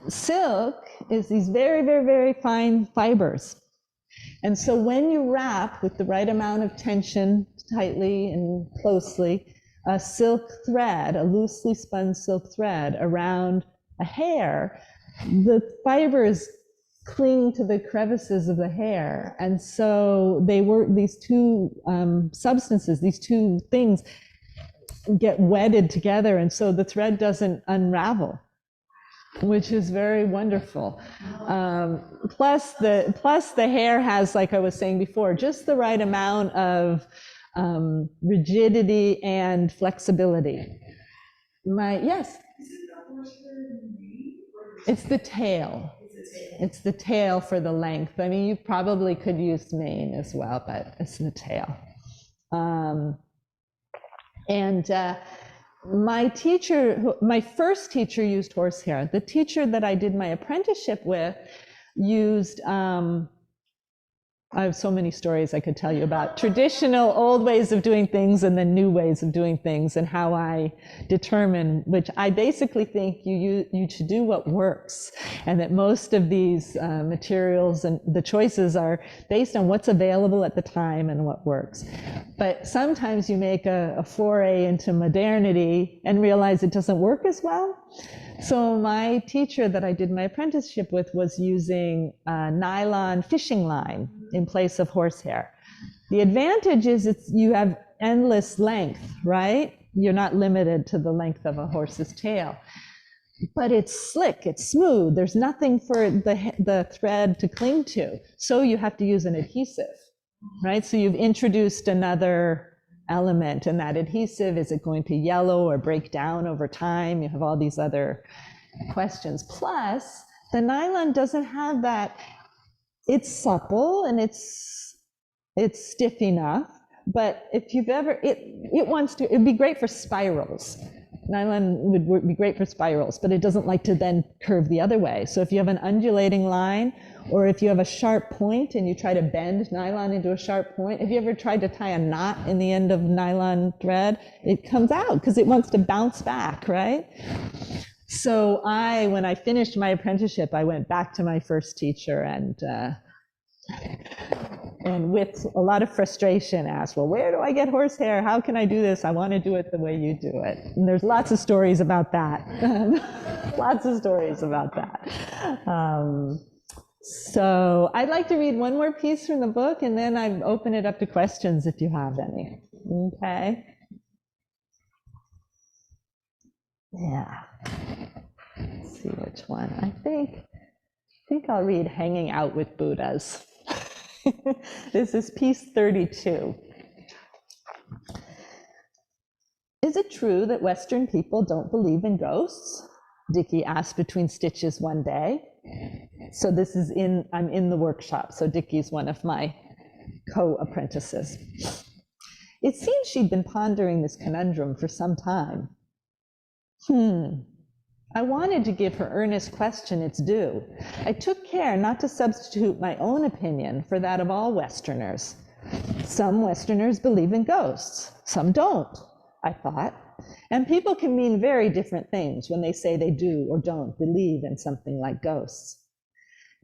silk is these very, very, very fine fibers. And so when you wrap with the right amount of tension, tightly and closely, a silk thread, a loosely spun silk thread around a hair, the fibers cling to the crevices of the hair. And so these two substances, these two things get wedded together, and so the thread doesn't unravel, which is very wonderful. Plus the hair has, like I was saying before, just the right amount of rigidity and flexibility. Yes? It's the tail. It's the tail for the length. I mean, you probably could use mane as well, but it's the tail. My first teacher used horsehair. The teacher that I did my apprenticeship with used, I have so many stories I could tell you about traditional old ways of doing things and then new ways of doing things, and how I determine which. I basically think you should do what works, and that most of these materials and the choices are based on what's available at the time and what works. But sometimes you make a foray into modernity and realize it doesn't work as well. So my teacher that I did my apprenticeship with was using nylon fishing line in place of horsehair. The advantage is you have endless length, right? You're not limited to the length of a horse's tail. But it's slick, it's smooth. There's nothing for the thread to cling to. So you have to use an adhesive, right? So you've introduced another element, and that adhesive, is it going to yellow or break down over time? You have all these other questions. Plus, the nylon doesn't have that. It's supple and it's stiff enough, but if you've ever, it'd be great for spirals. Nylon would be great for spirals, but it doesn't like to then curve the other way. So if you have an undulating line, or if you have a sharp point and you try to bend nylon into a sharp point, have you ever tried to tie a knot in the end of nylon thread? It comes out because it wants to bounce back, right? So when I finished my apprenticeship, I went back to my first teacher and with a lot of frustration asked, well, where do I get horsehair? How can I do this? I want to do it the way you do it. And there's lots of stories about that. Lots of stories about that. So I'd like to read one more piece from the book, and then I open it up to questions if you have any. Okay? Yeah. Let's see which one. I think I'll read Hanging Out with Buddhas. This is piece 32. Is it true that Western people don't believe in ghosts? Dickie asked between stitches one day. So I'm in the workshop, so Dickie's one of my co-apprentices. It seems she'd been pondering this conundrum for some time. I wanted to give her earnest question its due. I took care not to substitute my own opinion for that of all Westerners. Some Westerners believe in ghosts, some don't, I thought. And people can mean very different things when they say they do or don't believe in something like ghosts.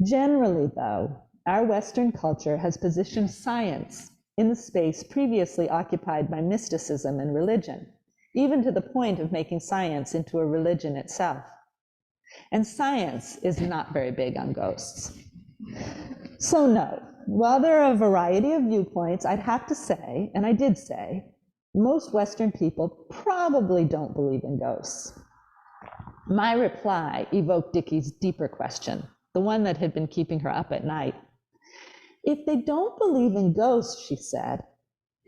Generally, though, our Western culture has positioned science in the space previously occupied by mysticism and religion, even to the point of making science into a religion itself. And science is not very big on ghosts. So no, while there are a variety of viewpoints, I'd have to say, and I did say, most Western people probably don't believe in ghosts. My reply evoked Dickie's deeper question, the one that had been keeping her up at night. If they don't believe in ghosts, she said,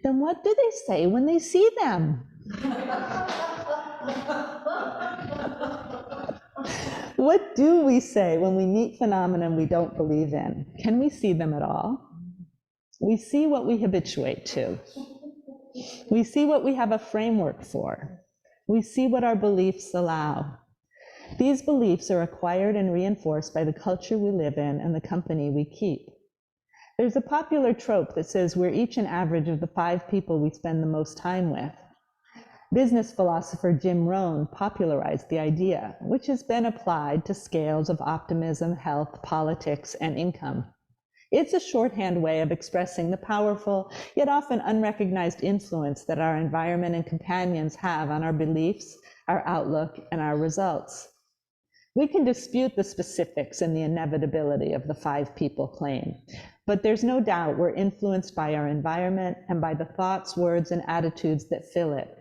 then what do they say when they see them? What do we say when we meet phenomena we don't believe in? Can we see them at all? We see what we habituate to. We see what we have a framework for. We see what our beliefs allow. These beliefs are acquired and reinforced by the culture we live in and the company we keep. There's a popular trope that says we're each an average of the 5 people we spend the most time with. Business philosopher Jim Rohn popularized the idea, which has been applied to scales of optimism, health, politics, and income. It's a shorthand way of expressing the powerful, yet often unrecognized influence that our environment and companions have on our beliefs, our outlook, and our results. We can dispute the specifics and the inevitability of the 5 people claim, but there's no doubt we're influenced by our environment and by the thoughts, words, and attitudes that fill it.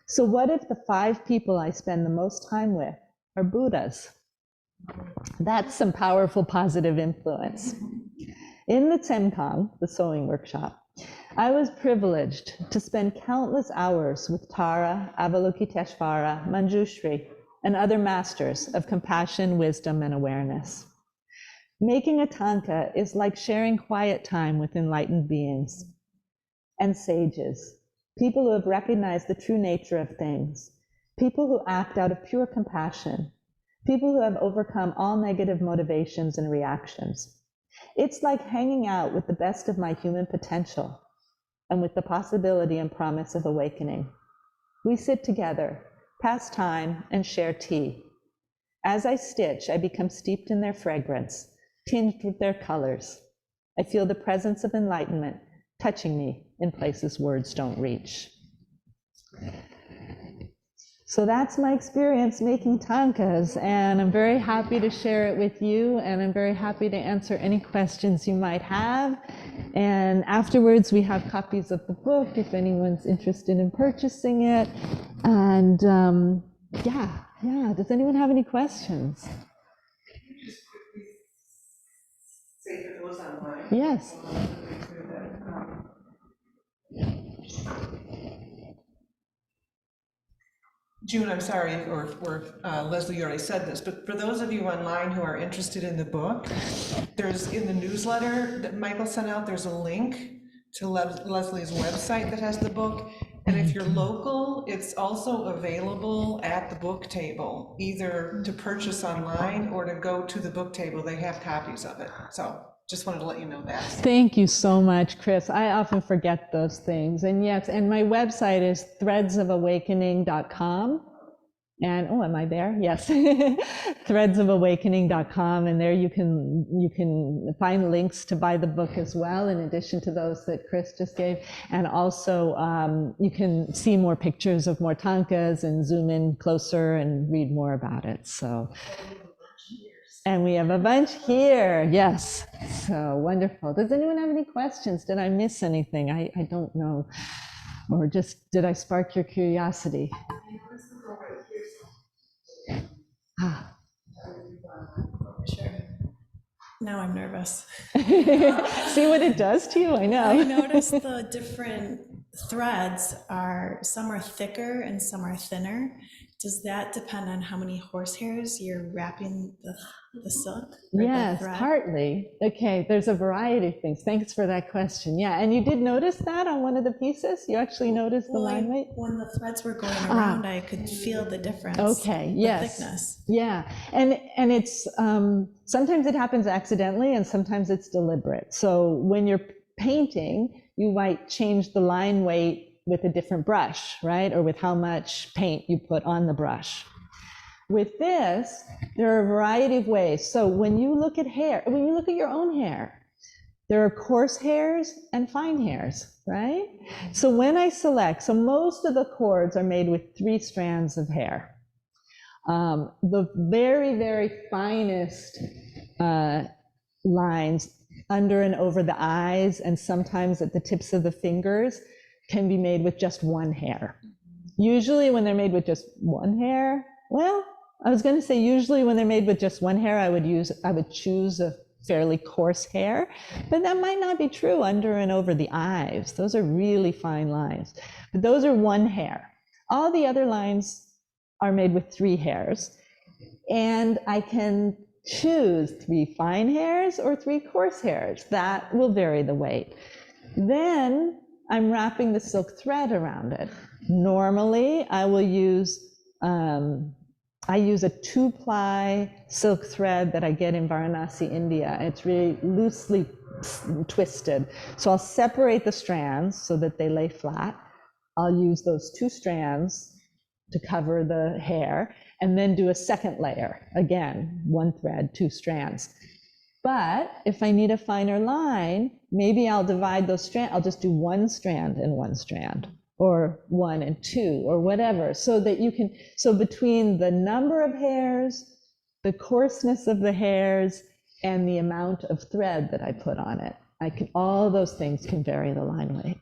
So what if the 5 people I spend the most time with are Buddhas? That's some powerful positive influence. In the Tsemkang, the sewing workshop, I was privileged to spend countless hours with Tara, Avalokiteshvara, Manjushri, and other masters of compassion, wisdom, and awareness. Making a thangka is like sharing quiet time with enlightened beings and sages, people who have recognized the true nature of things, people who act out of pure compassion, people who have overcome all negative motivations and reactions. It's like hanging out with the best of my human potential and with the possibility and promise of awakening. We sit together, pass time, and share tea. As I stitch, I become steeped in their fragrance, tinged with their colors. I feel the presence of enlightenment touching me in places words don't reach. So that's my experience making thangkas, and I'm very happy to share it with you, and I'm very happy to answer any questions you might have. And afterwards, we have copies of the book if anyone's interested in purchasing it. And yeah, does anyone have any questions? Say for those online. Yes. June, I'm sorry, or Leslie, you already said this, but for those of you online who are interested in the book, there's in the newsletter that Michael sent out, there's a link to Leslie's website that has the book. And if you're local, it's also available at the book table, either to purchase online or to go to the book table. They have copies of it. So just wanted to let you know that. Thank you so much, Chris. I often forget those things. And yes, and my website is threadsofawakening.com. And oh, am I there? Yes. threadsofawakening.com. And there you can find links to buy the book as well, in addition to those that Chris just gave. And also you can see more pictures of more thangkas and zoom in closer and read more about it. So. And we have a bunch here, yes. So wonderful. Does anyone have any questions? Did I miss anything? I don't know. Or just, did I spark your curiosity? Sure. Now I'm nervous. See what it does to you? I know. I noticed the different threads are, some are thicker and some are thinner. Does that depend on how many horsehairs you're wrapping the silk? Yes, partly. Okay, there's a variety of things. Thanks for that question. Yeah, and you did notice that on one of the pieces? You actually noticed the line weight? When the threads were going around, I could feel the difference. Okay, yes. The thickness. Yeah, and it's, sometimes it happens accidentally and sometimes it's deliberate. So when you're painting, you might change the line weight with a different brush, right? Or with how much paint you put on the brush. With this, there are a variety of ways. So when you look at hair, when you look at your own hair, there are coarse hairs and fine hairs, right? So when I select, so most of the cords are made with 3 strands of hair. The very, very finest lines under and over the eyes and sometimes at the tips of the fingers can be made with just 1 hair. Usually when they're made with just 1 hair, well, I was going to say usually when they're made with just 1 hair, I would choose a fairly coarse hair, but that might not be true under and over the eyes. Those are really fine lines, but those are 1 hair. All the other lines are made with 3 hairs, and I can choose 3 fine hairs or 3 coarse hairs. That will vary the weight. Then I'm wrapping the silk thread around it. Normally, I will use, I use a 2-ply silk thread that I get in Varanasi, India. It's really loosely twisted. So I'll separate the strands so that they lay flat. I'll use those 2 strands to cover the hair and then do a second layer. Again, 1 thread, 2 strands. But if I need a finer line, maybe I'll divide those strands. I'll just do 1 strand and 1 strand, or 1 and 2, or whatever, so that you can, so between the number of hairs the coarseness of the hairs, and the amount of thread that I put on it. All those things can vary the line weight.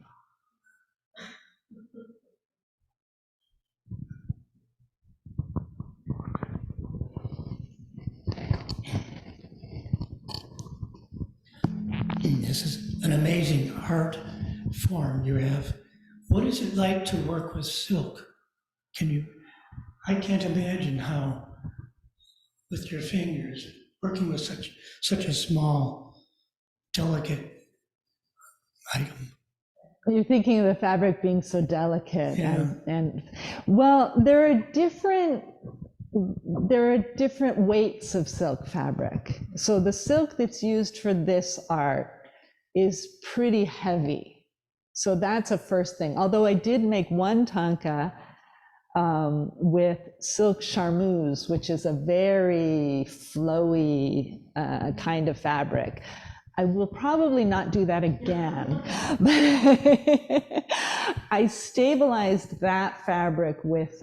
This is an amazing art form you have. What is it like to work with silk? I can't imagine how, with your fingers, working with such a small, delicate item. You're thinking of the fabric being so delicate. Yeah. And well, there are different weights of silk fabric. So the silk that's used for this art is pretty heavy. So that's a first thing. Although I did make one thangka with silk charmeuse, which is a very flowy kind of fabric. I will probably not do that again. I stabilized that fabric with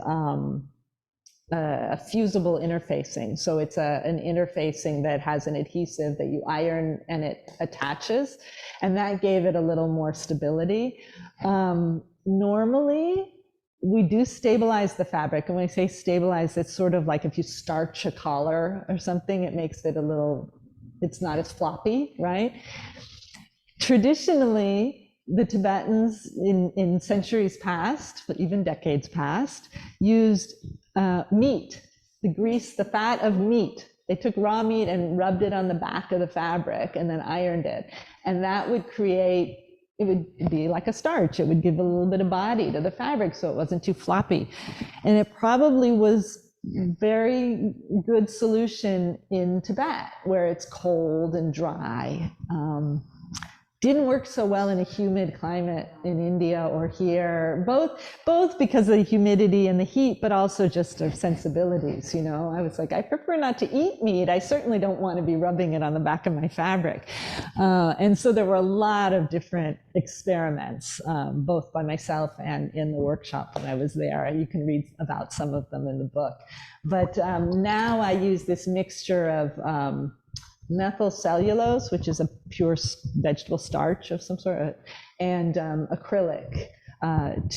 a fusible interfacing. So it's an interfacing that has an adhesive that you iron and it attaches, and that gave it a little more stability. Normally, we do stabilize the fabric, and when I say stabilize, it's sort of like if you starch a collar or something, it makes it it's not as floppy, right? Traditionally, the Tibetans in centuries past, but even decades past, used meat, the fat of meat. They took raw meat and rubbed it on the back of the fabric and then ironed it. And that would it would be like a starch. It would give a little bit of body to the fabric so it wasn't too floppy. And it probably was very good solution in Tibet, where it's cold and dry. Didn't work so well in a humid climate in India or here, both because of the humidity and the heat, but also just of sensibilities, you know. I was like, I prefer not to eat meat. I certainly don't want to be rubbing it on the back of my fabric. And so there were a lot of different experiments, both by myself and in the workshop when I was there. You can read about some of them in the book. But now I use this mixture of methyl cellulose, which is a pure vegetable starch of some sort, and acrylic and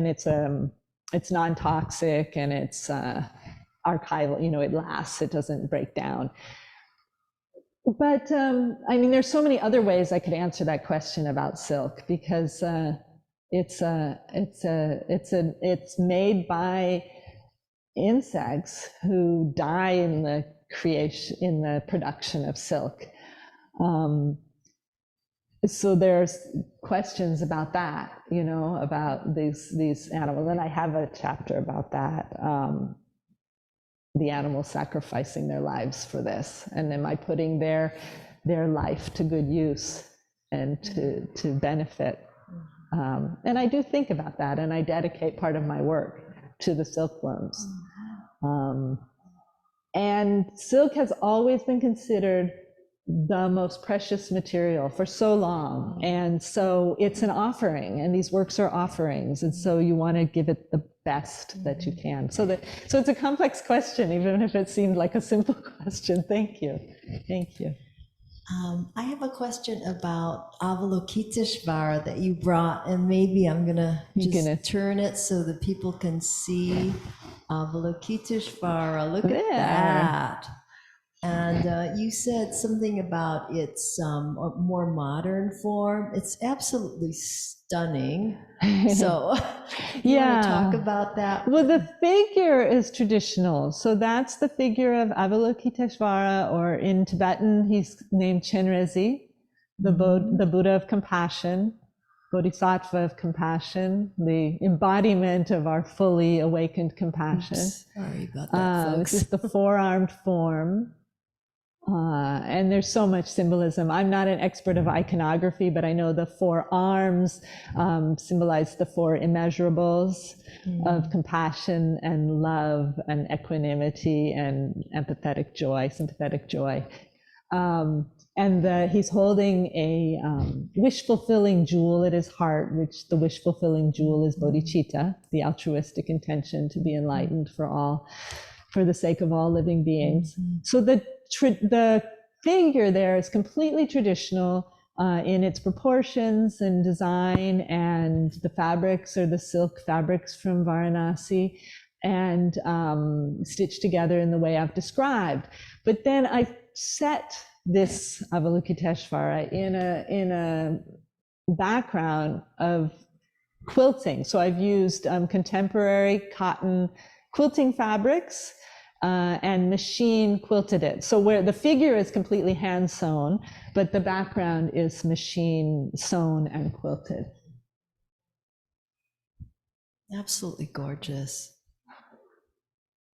it's non-toxic, and it's archival. You know, it lasts. It doesn't break down. But I mean, there's so many other ways I could answer that question about silk, because it's made by insects who die in the production of silk. So there's questions about that, you know, about these animals. And I have a chapter about that, the animals sacrificing their lives for this. And am I putting their life to good use and to benefit? And I do think about that, and I dedicate part of my work to the silkworms. And silk has always been considered the most precious material for so long. And so it's an offering, and these works are offerings. And so you want to give it the best that you can. So it's a complex question, even if it seemed like a simple question. Thank you. Thank you. I have a question about Avalokiteshvara that you brought, and maybe I'm gonna just turn it so that people can see Avalokiteshvara. Look at that. And you said something about its more modern form. It's absolutely stunning. So you want to talk about that? Well, the figure is traditional. So that's the figure of Avalokiteshvara, or in Tibetan, he's named Chenrezig, the Buddha of compassion, Bodhisattva of compassion, the embodiment of our fully awakened compassion. Sorry about that, folks. This is the four-armed form. And there's so much symbolism. I'm not an expert of iconography, but I know the four arms symbolize the four immeasurables of compassion and love and equanimity and empathetic joy, sympathetic joy. And he's holding a wish-fulfilling jewel at his heart, which the wish-fulfilling jewel is bodhicitta, the altruistic intention to be enlightened for all. for the sake of all living beings. So the figure there is completely traditional in its proportions and design, and the fabrics are the silk fabrics from Varanasi, and stitched together in the way I've described. But then I set this Avalokiteshvara in a background of quilting. So I've used contemporary cotton quilting fabrics and machine quilted it. So where the figure is completely hand sewn, but the background is machine sewn and quilted. Absolutely gorgeous.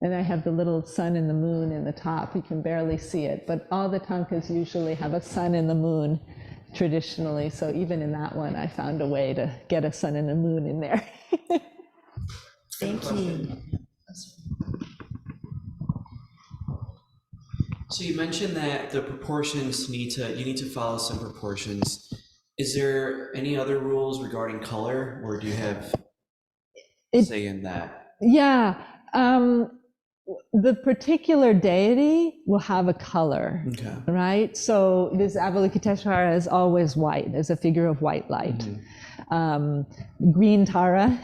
And I have the little sun and the moon in the top. You can barely see it, but all the thangkas usually have a sun and the moon traditionally. So even in that one, I found a way to get a sun and a moon in there. Thank you. So you mentioned that the proportions you need to follow some proportions. Is there any other rules regarding color, or do you have say in that? Yeah. The particular deity will have a color, Okay. right? So this Avalokiteshvara is always white, as a figure of white light. Green Tara,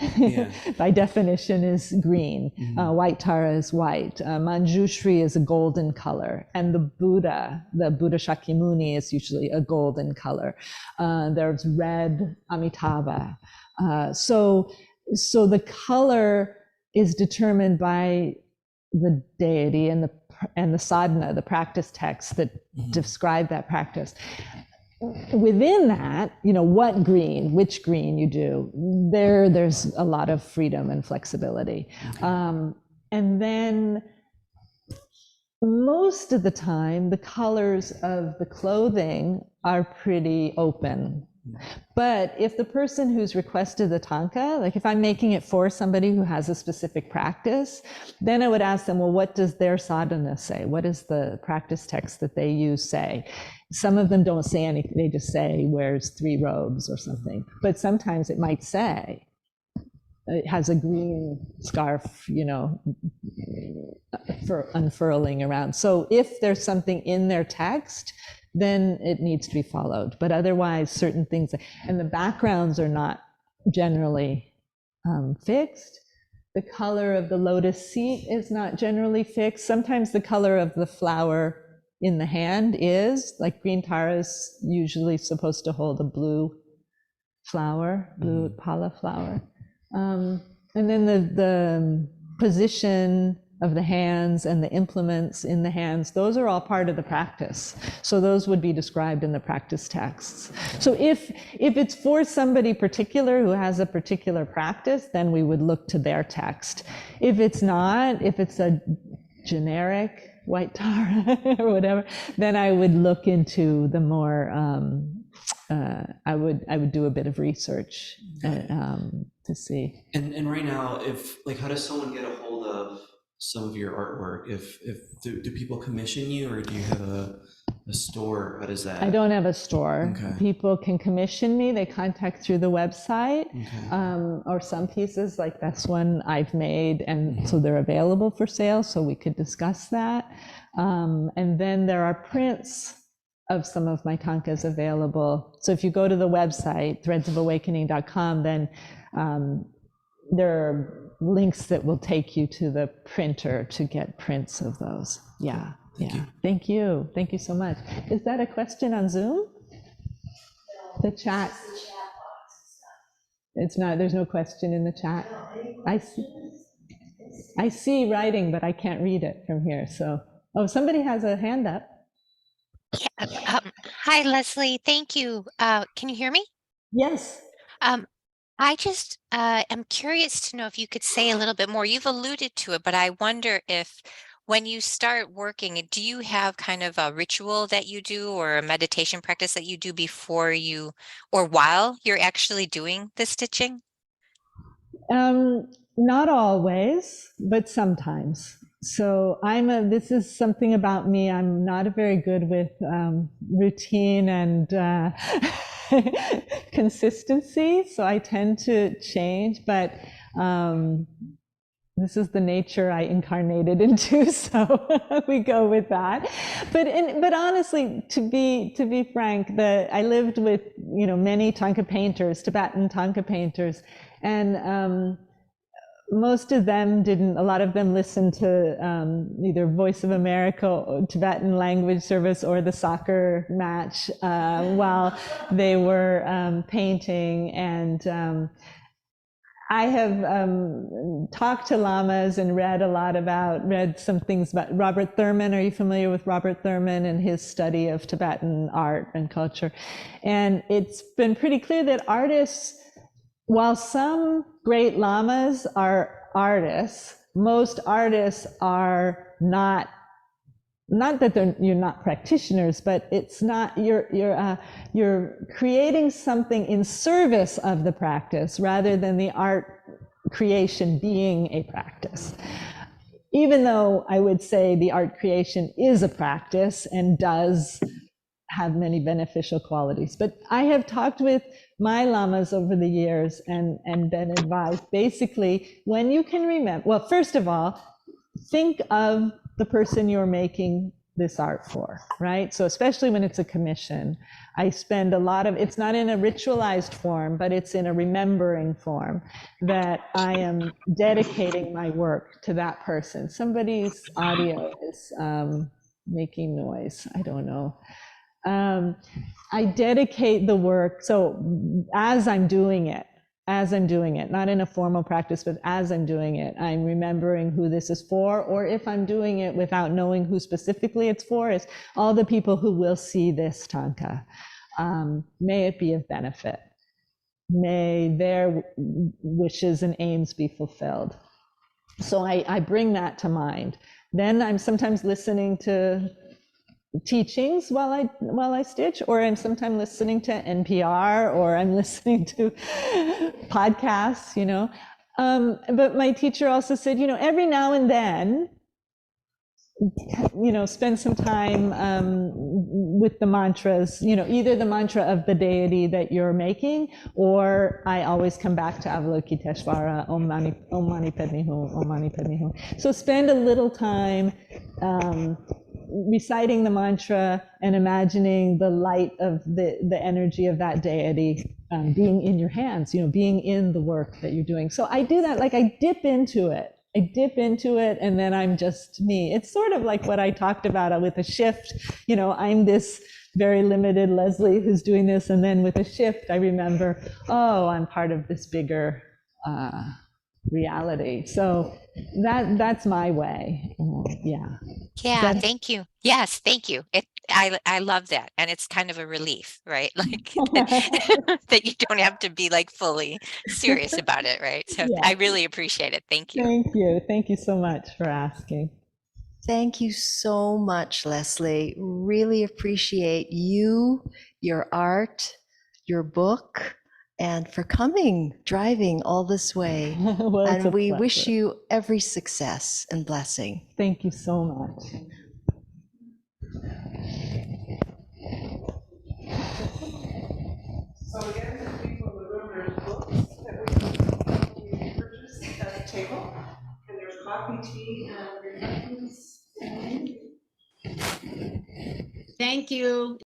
by definition, is green. White Tara is white. Manjushri is a golden color. And the Buddha Shakyamuni, is usually a golden color. There's red Amitabha. So the color is determined by the deity and the sadhana, the practice texts that describe that practice. Within that, which green you do, there's a lot of freedom and flexibility. And then most of the time, the colors of the clothing are pretty open. But if the person who's requested the thangka, like if I'm making it for somebody who has a specific practice, then I would ask them, well, what does their sadhana say? What does the practice text that they use say? Some of them don't say anything. They just say, wears 3 robes or something. But sometimes it might say, it has a green scarf, for unfurling around. So if there's something in their text, then it needs to be followed. But otherwise, certain things, and the backgrounds are not generally fixed. The color of the lotus seat is not generally fixed. Sometimes the color of the flower in the hand is, like green Tara is usually supposed to hold a blue flower, blue pala flower. And then the position of the hands and the implements in the hands, those are all part of the practice. So those would be described in the practice texts. So if it's for somebody particular who has a particular practice, then we would look to their text. If it's not, if it's a generic white Tara or whatever, then I would look into the more, I would do a bit of research to see. And right now, how does someone get a hold of some of your artwork? Do people commission you, or do you have a store? How does that? I don't have a store. Okay. People can commission me. They contact through the website, Okay. or some pieces like this one I've made, and so they're available for sale. So we could discuss that. And then there are prints of some of my thangkas available. So if you go to the website, threadsofawakening.com, then there are links that will take you to the printer to get prints of those. Yeah. Thank you. Thank you so much. Is that a question on Zoom? The chat. It's not, there's no question in the chat. I see writing, but I can't read it from here. So, somebody has a hand up. Yeah. Hi, Leslie. Thank you. Can you hear me? Yes. I just am curious to know if you could say a little bit more. You've alluded to it, but I wonder if when you start working, do you have kind of a ritual that you do or a meditation practice that you do before you or while you're actually doing the stitching? Not always, but sometimes. So this is something about me. I'm not very good with routine and consistency, so I tend to change, but this is the nature I incarnated into, so we go with that. But honestly, to be frank, I lived with many thangka painters, Tibetan thangka painters, and most of them didn't. A lot of them listened to either Voice of America, or Tibetan language service, or the soccer match while they were painting, and I have talked to lamas and read some things about Robert Thurman. Are you familiar with Robert Thurman and his study of Tibetan art and culture? And it's been pretty clear that artists, while some great lamas are artists, most artists are not that you're not practitioners, but it's not, you're creating something in service of the practice rather than the art creation being a practice. Even though I would say the art creation is a practice and does have many beneficial qualities. But I have talked with my lamas over the years and been advised, basically, when you can remember, well, first of all, think of the person you're making this art for, right? So especially when it's a commission, I spend a lot of, it's not in a ritualized form, but it's in a remembering form, that I am dedicating my work to that person. Somebody's audio is making noise, I don't know. I dedicate the work, so as I'm doing it, not in a formal practice, but as I'm doing it, I'm remembering who this is for, or if I'm doing it without knowing who specifically it's for, is all the people who will see this thangka. May it be of benefit. May their wishes and aims be fulfilled. So I bring that to mind. Then I'm sometimes listening to teachings while I stitch, or I'm sometimes listening to NPR, or I'm listening to podcasts, but my teacher also said, every now and then, spend some time with the mantras, either the mantra of the deity that you're making, or I always come back to Avalokiteshvara, Om Mani Padme Hum, Om Mani Padme Hum. So spend a little time reciting the mantra and imagining the light of the energy of that deity being in your hands, being in the work that you're doing. So I do that, like I dip into it, and then I'm just me. It's sort of like what I talked about with a shift. I'm this very limited Leslie who's doing this, and then with a shift, I remember, oh, I'm part of this bigger reality. So that's my way. Yeah. Yeah, thank you. Yes, thank you. I love that. And it's kind of a relief, right? Like that you don't have to be like fully serious about it, right? So Yeah. I really appreciate it. Thank you. Thank you. Thank you so much for asking. Thank you so much, Leslie. Really appreciate you, your art, your book, and for driving all this way. Well, and we pleasure. wish you every success and blessing. Thank you so much. So again, for people in the room, there's books that we purchased at the table, and there's coffee, tea, and refreshments. Thank you.